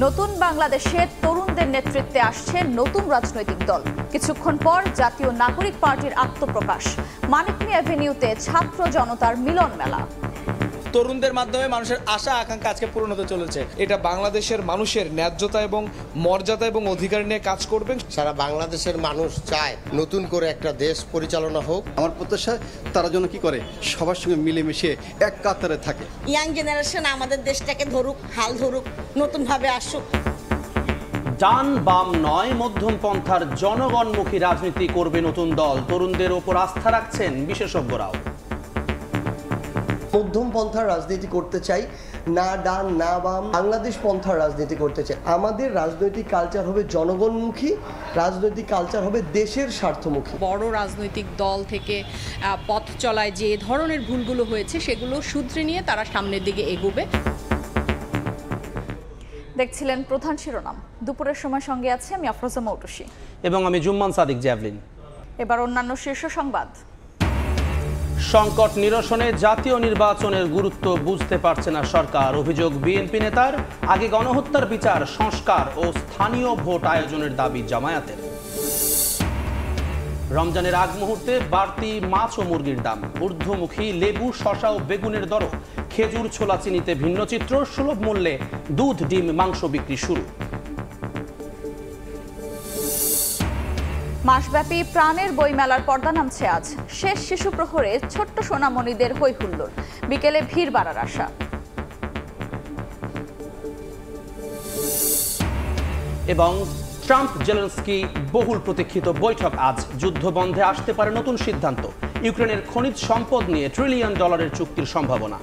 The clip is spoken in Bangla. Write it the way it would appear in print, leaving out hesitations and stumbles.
নতুন বাংলাদেশের তরুণদের নেতৃত্বে আসছে নতুন রাজনৈতিক দল। কিছুক্ষণ পর জাতীয় নাগরিক পার্টির আত্মপ্রকাশ। মানিক মিয়া এভিনিউতে ছাত্র জনতার মিলন মেলা। তরুণদের মাধ্যমে মানুষের আশা আকাঙ্ক্ষা আজকে পূরণ হতে চলেছে। এটা বাংলাদেশের মানুষের ন্যায্যতা এবং মর্যাদা এবং অধিকার নিয়ে কাজ করবেন। সারা বাংলাদেশের মানুষ চায় নতুন করে একটা দেশ পরিচালনা হোক। আমার প্রত্যাশা তারা যেন কি করে সবার সঙ্গে মিলেমিশে এক কাতারে থাকে। ইয়াং জেনারেশন আমাদের দেশটাকে ধরুক, হাল ধরুক, নতুনভাবে আসুক। ডান বাম নয়, মধ্যম পন্থার জনগণমুখী রাজনীতি করবে নতুন দল। তরুণদের ওপর আস্থা রাখছেন বিশেষজ্ঞরাও। মধ্যম পন্থার রাজনীতি করতে চাই, না ডান না বাম, বাংলাদেশ পন্থার রাজনীতি করতে চাই। আমাদের রাজনৈতিক কালচার হবে জনগণমুখী, রাজনৈতিক কালচার হবে দেশের স্বার্থমুখী। বড় রাজনৈতিক দল থেকে পথ চলায় যে ধরনের ভুলগুলো হয়েছে সেগুলো শুধরে নিয়ে তারা সামনের দিকে এগোবে। দেখছিলেন প্রধান শিরোনাম। দুপুরের সময় সঙ্গে আছে আমি আফরোজা মৌটুসী এবং আমি জুম্মান সাদিক জ্যাভলিন। এবার অন্যান্য শীর্ষ সংবাদ। সংকট নিরসনে জাতীয় নির্বাচনের গুরুত্ব বুঝতে পারছে না সরকার। অভিযোগ বিএনপি নেতার। আগে গণহত্যার বিচার, সংস্কার ও স্থানীয় ভোট আয়োজনের দাবি জামায়াতের। রমজানের আগ মুহূর্তে বাড়তি মাছ ও মুরগির দাম। ঊর্ধ্বমুখী লেবু, শসা ও বেগুনের দরও। খেজুর, ছোলা, চিনিতে ভিন্ন চিত্র। সুলভ মূল্যে দুধ, ডিম, মাংস বিক্রি শুরু। মাসব্যাপী প্রাণের বই মেলার পর্দা নামছে আজ। শেষ শিশু প্রহরে ছোট্ট সোনামণিদের হই হুল্লোড়। বিকেলে ভিড় বাড়ার আশা। এবং ট্রাম্প জেলেনস্কি বহুল প্রতীক্ষিত বৈঠক আজ। যুদ্ধ বন্ধে আসতে পারে নতুন সিদ্ধান্ত। ইউক্রেনের খনিজ সম্পদ নিয়ে $1 ট্রিলিয়ন চুক্তির সম্ভাবনা।